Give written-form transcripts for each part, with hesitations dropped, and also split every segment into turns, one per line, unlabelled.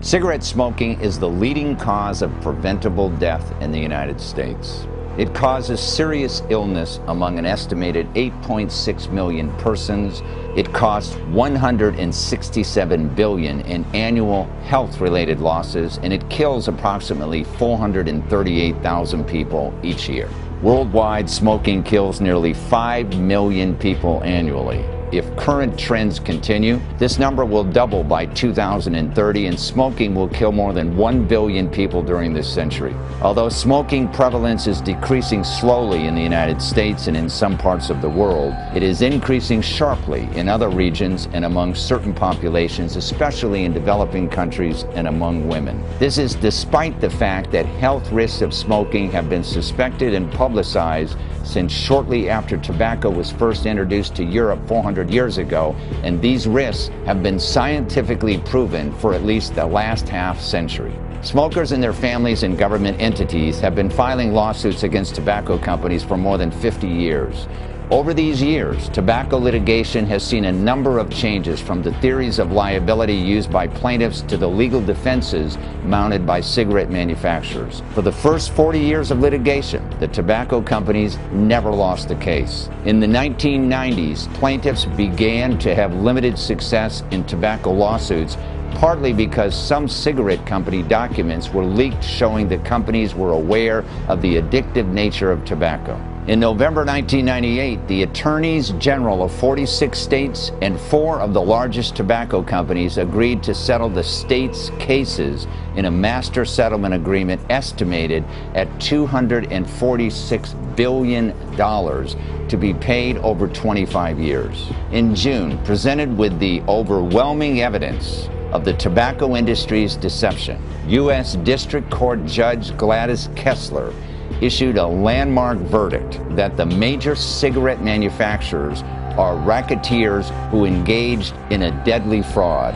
Cigarette smoking is the leading cause of preventable death in the United States. It causes serious illness among an estimated 8.6 million persons. It costs $167 billion in annual health-related losses, and it kills approximately 438,000 people each year. Worldwide, smoking kills nearly 5 million people annually. If current trends continue, this number will double by 2030, and smoking will kill more than 1 billion people during this century. Although smoking prevalence is decreasing slowly in the United States and in some parts of the world, it is increasing sharply in other regions and among certain populations, especially in developing countries and among women. This is despite the fact that health risks of smoking have been suspected and publicized since shortly after tobacco was first introduced to Europe 400 years ago, and these risks have been scientifically proven for at least the last half century. Smokers and their families and government entities have been filing lawsuits against tobacco companies for more than 50 years. Over these years, tobacco litigation has seen a number of changes, from the theories of liability used by plaintiffs to the legal defenses mounted by cigarette manufacturers. For the first 40 years of litigation, the tobacco companies never lost a case. In the 1990s, plaintiffs began to have limited success in tobacco lawsuits, partly because some cigarette company documents were leaked showing that companies were aware of the addictive nature of tobacco. In November 1998, the attorneys general of 46 states and 4 of the largest tobacco companies agreed to settle the states' cases in a master settlement agreement estimated at $246 billion to be paid over 25 years. In June, presented with the overwhelming evidence of the tobacco industry's deception, U.S. District Court Judge Gladys Kessler issued a landmark verdict that the major cigarette manufacturers are racketeers who engaged in a deadly fraud.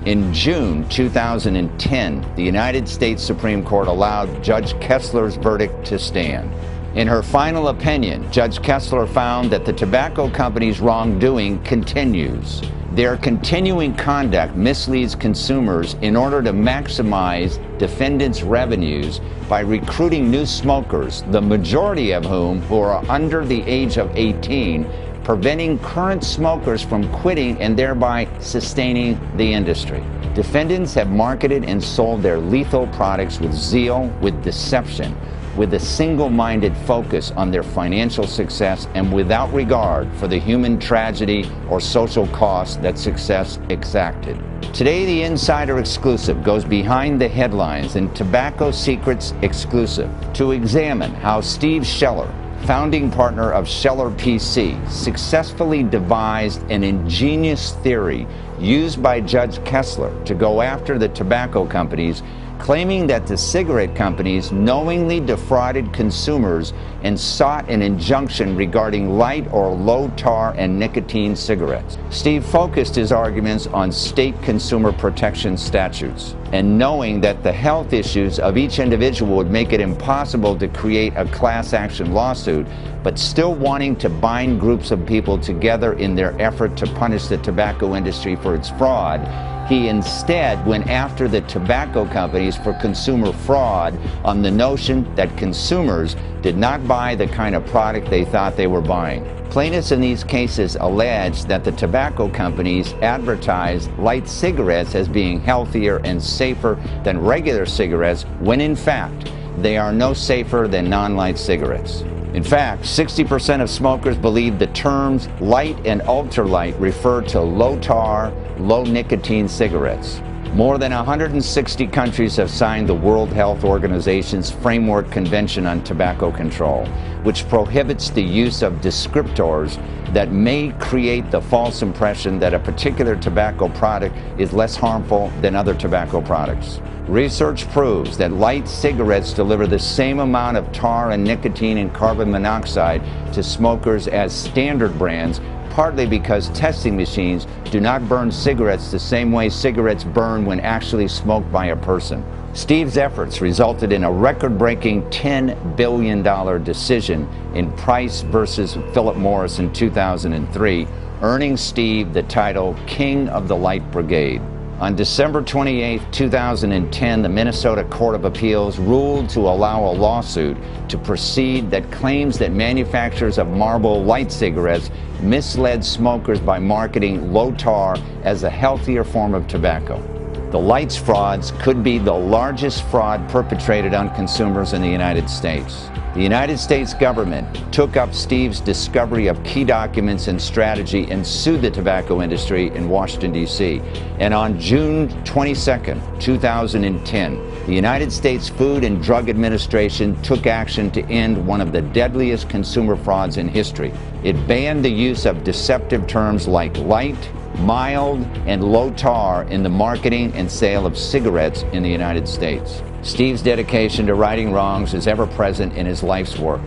In June 2010, the United States Supreme Court allowed Judge Kessler's verdict to stand. In her final opinion, Judge Kessler found that the tobacco companies' wrongdoing continues. Their continuing conduct misleads consumers in order to maximize defendants' revenues by recruiting new smokers, the majority of whom are under the age of 18, preventing current smokers from quitting and thereby sustaining the industry. Defendants have marketed and sold their lethal products with zeal, with deception, with a single-minded focus on their financial success and without regard for the human tragedy or social cost that success exacted. Today, the Insider Exclusive goes behind the headlines in Tobacco Secrets Exclusive to examine how Steve Scheller, founding partner of Scheller PC, successfully devised an ingenious theory used by Judge Kessler to go after the tobacco companies, claiming that the cigarette companies knowingly defrauded consumers and sought an injunction regarding light or low tar and nicotine cigarettes. Steve focused his arguments on state consumer protection statutes, and knowing that the health issues of each individual would make it impossible to create a class action lawsuit, but still wanting to bind groups of people together in their effort to punish the tobacco industry for its fraud, he instead went after the tobacco companies for consumer fraud on the notion that consumers did not buy the kind of product they thought they were buying. Plaintiffs in these cases alleged that the tobacco companies advertised light cigarettes as being healthier and safer than regular cigarettes, when in fact they are no safer than non-light cigarettes. In fact, 60% of smokers believe the terms light and ultralight refer to low tar, low nicotine cigarettes. More than 160 countries have signed the World Health Organization's Framework Convention on Tobacco Control, which prohibits the use of descriptors that may create the false impression that a particular tobacco product is less harmful than other tobacco products. Research proves that light cigarettes deliver the same amount of tar and nicotine and carbon monoxide to smokers as standard brands, partly because testing machines do not burn cigarettes the same way cigarettes burn when actually smoked by a person. Steve's efforts resulted in a record-breaking $10 billion decision in Price versus Philip Morris in 2003, earning Steve the title King of the Light Brigade. On December 28, 2010, the Minnesota Court of Appeals ruled to allow a lawsuit to proceed that claims that manufacturers of Marlboro light cigarettes misled smokers by marketing low tar as a healthier form of tobacco. The lights frauds could be the largest fraud perpetrated on consumers in the United States. The United States government took up Steve's discovery of key documents and strategy and sued the tobacco industry in Washington, D.C. And on June 22, 2010, the United States Food and Drug Administration took action to end one of the deadliest consumer frauds in history. It banned the use of deceptive terms like light, mild, and low tar in the marketing and sale of cigarettes in the United States. Steve's dedication to righting wrongs is ever present in his life's work,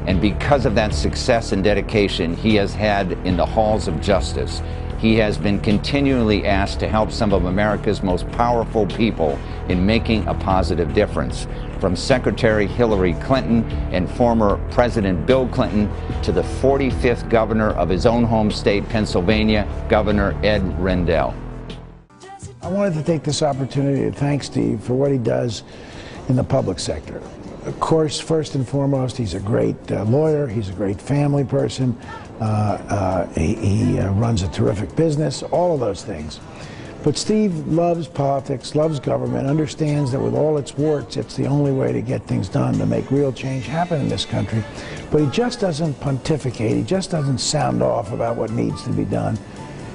and because of that success and dedication he has had in the halls of justice, he has been continually asked to help some of America's most powerful people in making a positive difference, from Secretary Hillary Clinton and former President Bill Clinton to the 45th governor of his own home state, Pennsylvania, Governor Ed Rendell.
I wanted to take this opportunity to thank Steve for what he does in the public sector. Of course, first and foremost, he's a great lawyer, he's a great family person, he runs a terrific business, all of those things. But Steve loves politics, loves government, understands that with all its warts, it's the only way to get things done, to make real change happen in this country. But he just doesn't pontificate, he just doesn't sound off about what needs to be done.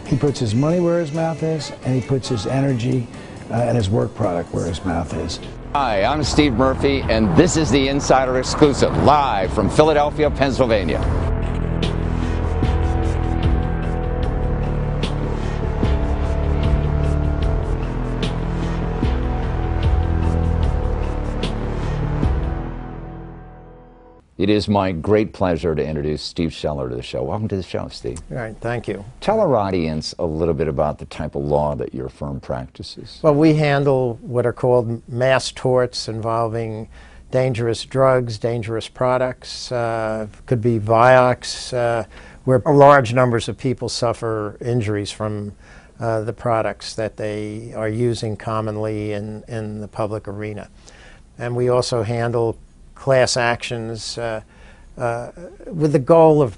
He puts his money where his mouth is, and he puts his energy and his work product where his mouth is.
Hi, I'm Steve Murphy, and this is the Insider Exclusive, live from Philadelphia, Pennsylvania. It is my great pleasure to introduce Steve Scheller to the show. Welcome to the show, Steve.
All right, thank you.
Tell our audience a little bit about the type of law that your firm practices.
Well, we handle what are called mass torts involving dangerous drugs, dangerous products, could be Vioxx, where large numbers of people suffer injuries from the products that they are using commonly in the public arena. And we also handle class actions with the goal of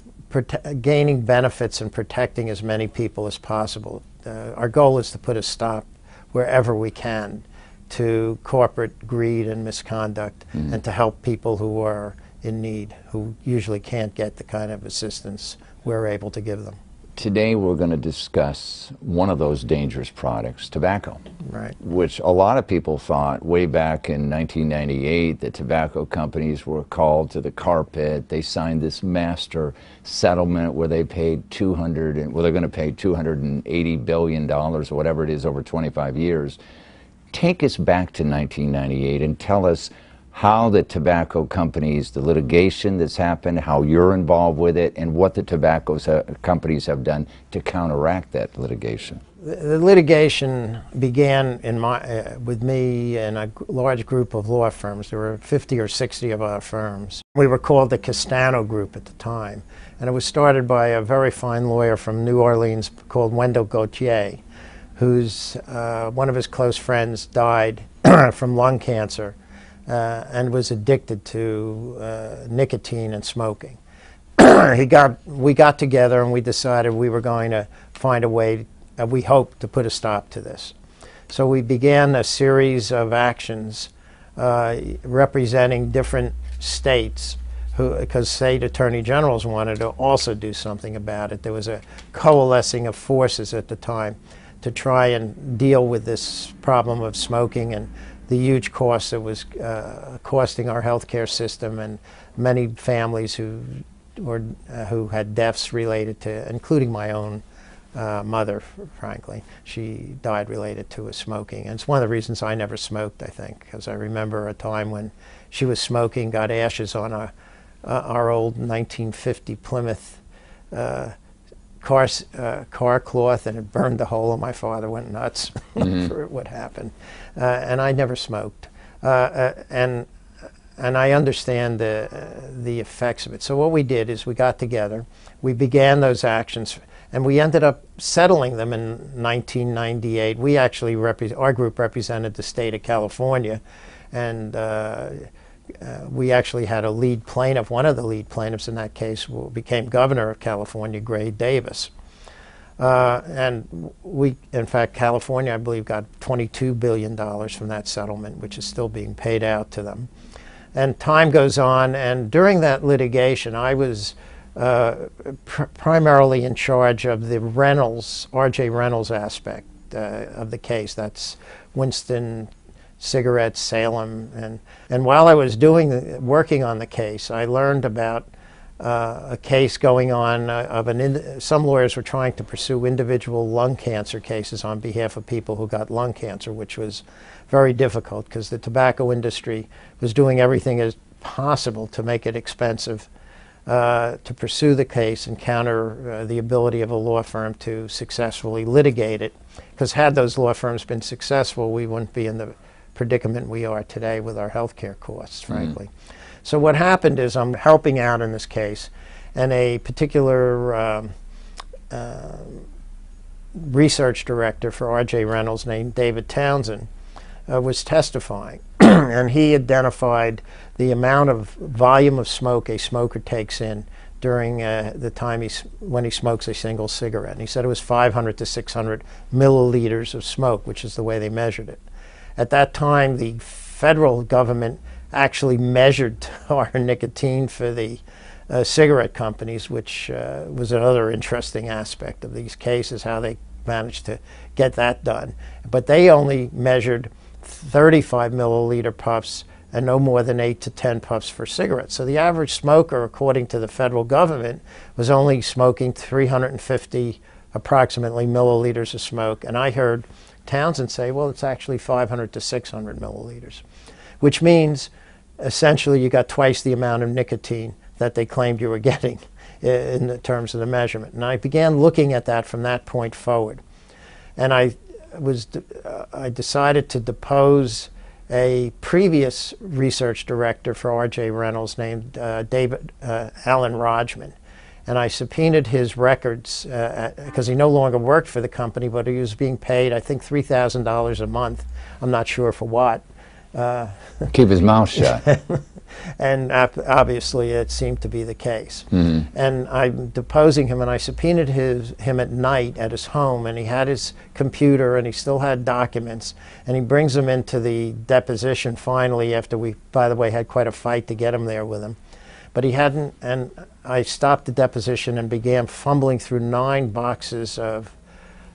gaining benefits and protecting as many people as possible. Our goal is to put a stop wherever we can to corporate greed and misconduct, and to help people who are in need, who usually can't get the kind of assistance we're able to give them.
Today we're going to discuss one of those dangerous products, tobacco.
Right.
Which a lot of people thought way back in 1998 that tobacco companies were called to the carpet. They signed this master settlement where they paid they're going to pay $280 billion or whatever it is over 25 years. Take us back to 1998 and tell us how the tobacco companies, the litigation that's happened, how you're involved with it, and what the tobacco companies have done to counteract that litigation.
The litigation began with me and a large group of law firms. There were 50 or 60 of our firms. We were called the Castano Group at the time, and it was started by a very fine lawyer from New Orleans called Wendell Gauthier, whose one of his close friends died from lung cancer. And was addicted to nicotine and smoking. We got together and we decided we were going to find a way, we hoped, to put a stop to this. So we began a series of actions representing different states, because state attorney generals wanted to also do something about it. There was a coalescing of forces at the time to try and deal with this problem of smoking and the huge cost that was costing our healthcare system, and many families who had deaths related to, including my own mother, frankly. She died related to smoking. And it's one of the reasons I never smoked, I think, because I remember a time when she was smoking, got ashes on our old 1950 Plymouth car cloth, and it burned the hole, and my father went nuts for what happened. And I never smoked. and I understand the effects of it. So what we did is we got together, we began those actions, and we ended up settling them in 1998. We actually, our group represented the state of California, and we actually had a lead plaintiff. One of the lead plaintiffs in that case became governor of California, Gray Davis. And we, in fact, California, I believe, got $22 billion from that settlement, which is still being paid out to them. And time goes on, and during that litigation, I was primarily in charge of the Reynolds, R.J. Reynolds aspect of the case. That's Winston Cigarettes, Salem, and while I was working on the case, I learned about a case going on of some lawyers were trying to pursue individual lung cancer cases on behalf of people who got lung cancer, which was very difficult because the tobacco industry was doing everything as possible to make it expensive to pursue the case and counter the ability of a law firm to successfully litigate it. Because had those law firms been successful, we wouldn't be in the predicament we are today with our healthcare costs, frankly. So what happened is I'm helping out in this case, and a particular research director for R.J. Reynolds named David Townsend was testifying, and he identified the amount of volume of smoke a smoker takes in during the time when he smokes a single cigarette. And he said it was 500 to 600 milliliters of smoke, which is the way they measured it. At that time, the federal government actually measured tar and nicotine for the cigarette companies, which was another interesting aspect of these cases, how they managed to get that done. But they only measured 35 milliliter puffs and no more than 8 to 10 puffs for cigarettes. So the average smoker, according to the federal government, was only smoking 350 approximately milliliters of smoke. And I heard Townsend say, well, it's actually 500 to 600 milliliters, which means essentially you got twice the amount of nicotine that they claimed you were getting in the terms of the measurement. And I began looking at that from that point forward. And I decided to depose a previous research director for R.J. Reynolds named Alan Rodgman. And I subpoenaed his records because he no longer worked for the company, but he was being paid, I think, $3,000 a month. I'm not sure for what.
Keep his mouth shut.
And obviously it seemed to be the case. And I'm deposing him, and I subpoenaed him at night at his home, and he had his computer and he still had documents, and he brings them into the deposition finally after we, by the way, had quite a fight to get him there with him. But he hadn't, and I stopped the deposition and began fumbling through 9 boxes of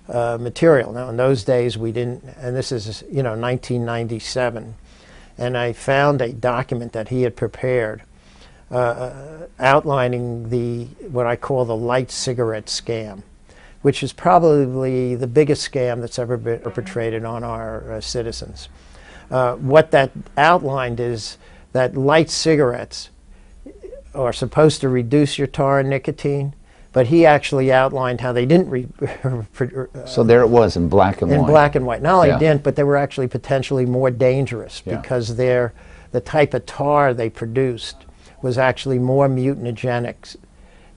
material. Now in those days we didn't, and this is 1997, and I found a document that he had prepared outlining what I call the light cigarette scam, which is probably the biggest scam that's ever been perpetrated on our citizens. What that outlined is that light cigarettes are supposed to reduce your tar and nicotine, but he actually outlined how they didn't.
So there it was in black and white.
In black and white. Not only didn't, but they were actually potentially more dangerous because the type of tar they produced was actually more mutagenic.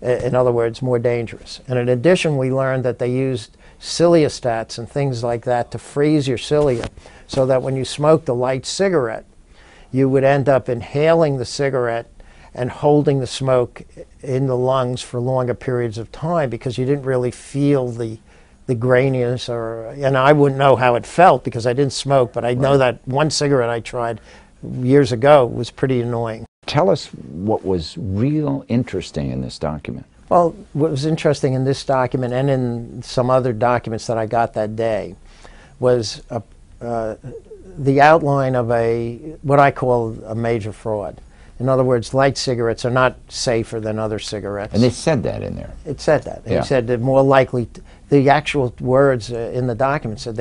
In other words, more dangerous. And in addition, we learned that they used ciliostats and things like that to freeze your cilia, so that when you smoked a light cigarette, you would end up inhaling the cigarette and holding the smoke in the lungs for longer periods of time because you didn't really feel the graininess, and I wouldn't know how it felt because I didn't smoke, but I know that one cigarette I tried years ago was pretty annoying.
Tell us what was real interesting in this document.
Well, what was interesting in this document and in some other documents that I got that day was the outline of what I call a major fraud. In other words, light cigarettes are not safer than other cigarettes.
And they said that in there.
It said that. He said they're more likely, the actual words in the document said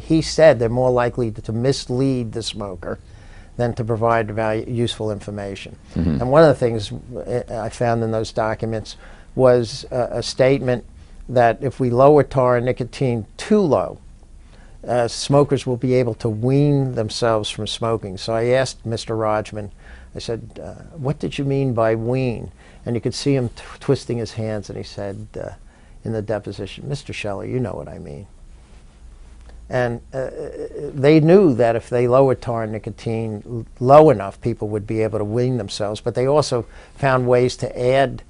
he said they're more likely to mislead the smoker than to provide useful information. And one of the things I found in those documents was a statement that if we lower tar and nicotine too low, smokers will be able to wean themselves from smoking. So I asked Mr. Rodgman, I said, what did you mean by wean? And you could see him twisting his hands, and he said in the deposition, Mr. Scheller, you know what I mean. And they knew that if they lowered tar and nicotine low enough, people would be able to wean themselves. But they also found ways to add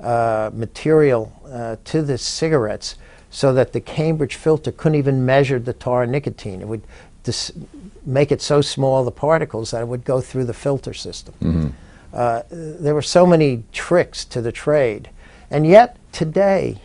material to the cigarettes so that the Cambridge filter couldn't even measure the tar and nicotine. It would make it so small, the particles, that it would go through the filter system. Mm-hmm. There were so many tricks to the trade. And yet, today,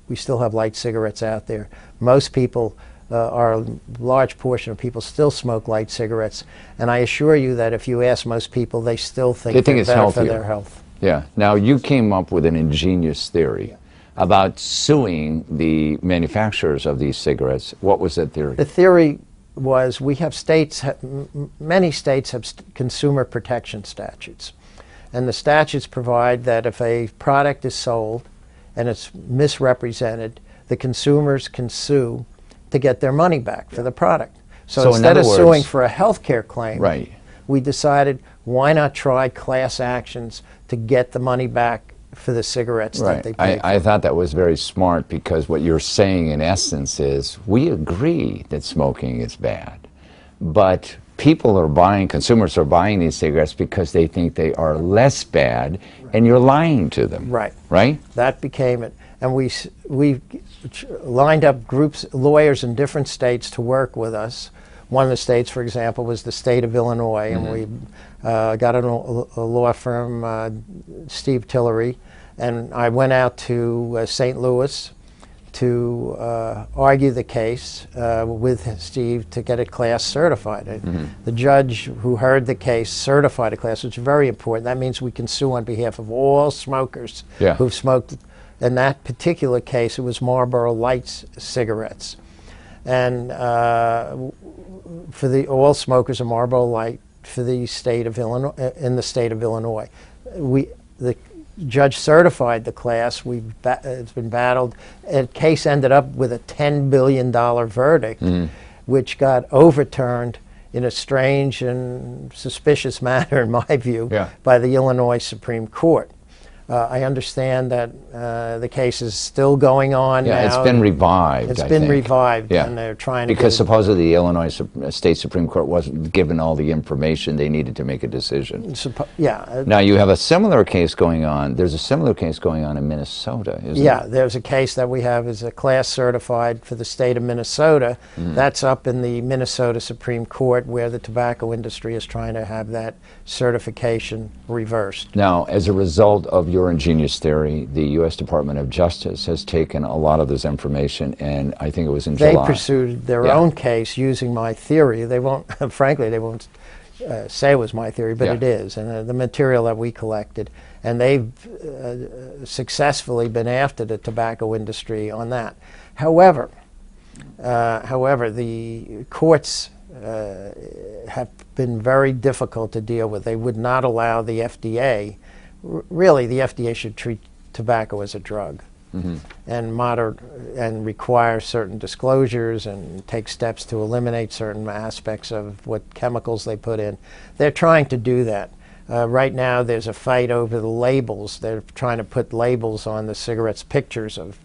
we still have light cigarettes out there. Most people, a large portion of people still smoke light cigarettes. And I assure you that if you ask most people, they still think
it's
better
healthier
for their health.
Yeah. Now, you came up with an ingenious theory about suing the manufacturers of these cigarettes. What was that theory?
The theory was we have states, many states have consumer protection statutes. And the statutes provide that if a product is sold and it's misrepresented, the consumers can sue to get their money back for the product. So instead of suing for a health care claim, we decided why not try class actions to get the money back for the cigarettes that they paid for.
I thought that was very smart, because what you're saying in essence is we agree that smoking is bad, but consumers are buying these cigarettes because they think they are less bad, and you're lying to them. Right?
That became it. And we lined up lawyers in different states to work with us. One of the states, for example, was the state of Illinois, and we got a law firm, Steve Tillery, and I went out to St. Louis to argue the case with Steve to get it class certified. The judge who heard the case certified a class, which is very important. That means we can sue on behalf of all smokers who've smoked. In that particular case, it was Marlboro Lights cigarettes. And for all smokers of Marlboro Light for the state of Illinois, in the state of Illinois. The judge certified the class. It's been battled. The case ended up with a $10 billion verdict, which got overturned in a strange and suspicious manner, in my view, by the Illinois Supreme Court. I understand that the case is still going on now.
It's been revived,
It's been revived, and they're trying to...
Because supposedly the Illinois State Supreme Court wasn't given all the information they needed to make a decision. Now you have a similar case going on. There's a similar case going on in Minnesota, isn't there?
There's a case that we have as a class certified for the state of Minnesota. That's up in the Minnesota Supreme Court, where the tobacco industry is trying to have that certification reversed.
Now, as a result of your ingenious theory, the U.S. Department of Justice has taken a lot of this information, and I think it was in July.
They pursued their own case using my theory. They won't, frankly, they won't say it was my theory, but it is, and the material that we collected. And they've successfully been after the tobacco industry on that. However, the courts have been very difficult to deal with. They would not allow the FDA. Really, the FDA should treat tobacco as a drug, and require certain disclosures and take steps to eliminate certain aspects of what chemicals they put in. They're trying to do that. Right now, there's a fight over the labels. They're trying to put labels on the cigarettes, pictures of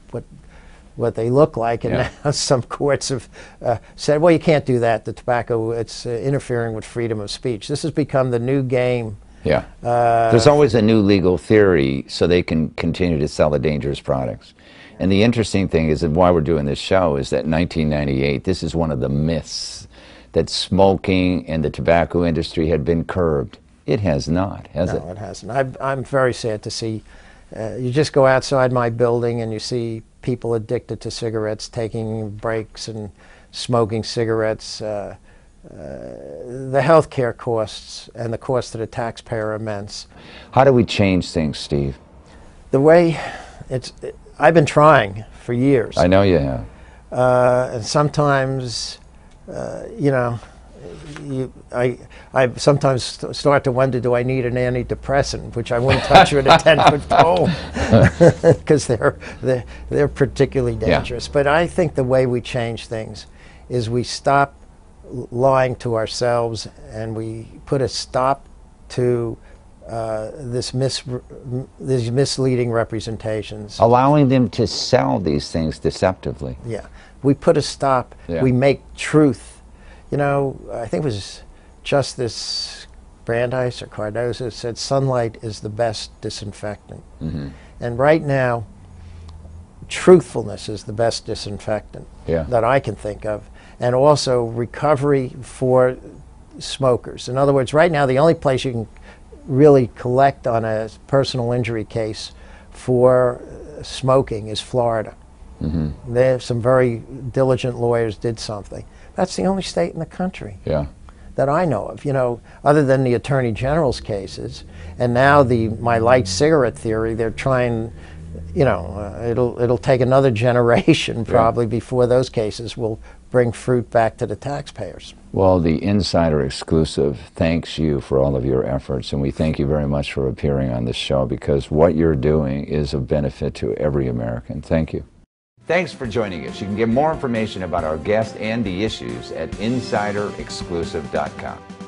what they look like, and now some courts have said, well, you can't do that. The tobacco, it's interfering with freedom of speech. This has become the new game.
There's always a new legal theory so they can continue to sell the dangerous products. And the interesting thing is that why we're doing this show is that in 1998, this is one of the myths, that smoking and the tobacco industry had been curbed. It has not, has it?
No, it hasn't. I'm very sad to see. You just go outside my building and you see people addicted to cigarettes taking breaks and smoking cigarettes. The health care costs and the cost to the taxpayer are immense.
How do we change things, Steve?
The way I've been trying for years.
I know you have.
And sometimes, I sometimes start to wonder, do I need an antidepressant, which I wouldn't touch with a 10-foot pole, because they're particularly dangerous. But I think the way we change things is we stop lying to ourselves and we put a stop to these misleading representations.
Allowing them to sell these things deceptively.
Yeah. We put a stop.
Yeah.
We make truth. You know, I think it was Justice Brandeis or Cardozo said sunlight is the best disinfectant.
Mm-hmm.
And right now, truthfulness is the best disinfectant that I can think of. And also recovery for smokers. In other words, right now the only place you can really collect on a personal injury case for smoking is Florida. Mm-hmm. They have some very diligent lawyers did something. That's the only state in the country that I know of, you know, other than the Attorney General's cases. And now my light cigarette theory, they're trying, you know, it'll take another generation probably before those cases will bring fruit back to the taxpayers.
Well, the Insider Exclusive thanks you for all of your efforts, and we thank you very much for appearing on this show, because what you're doing is of benefit to every American. Thank you. Thanks for joining us. You can get more information about our guest and the issues at insiderexclusive.com.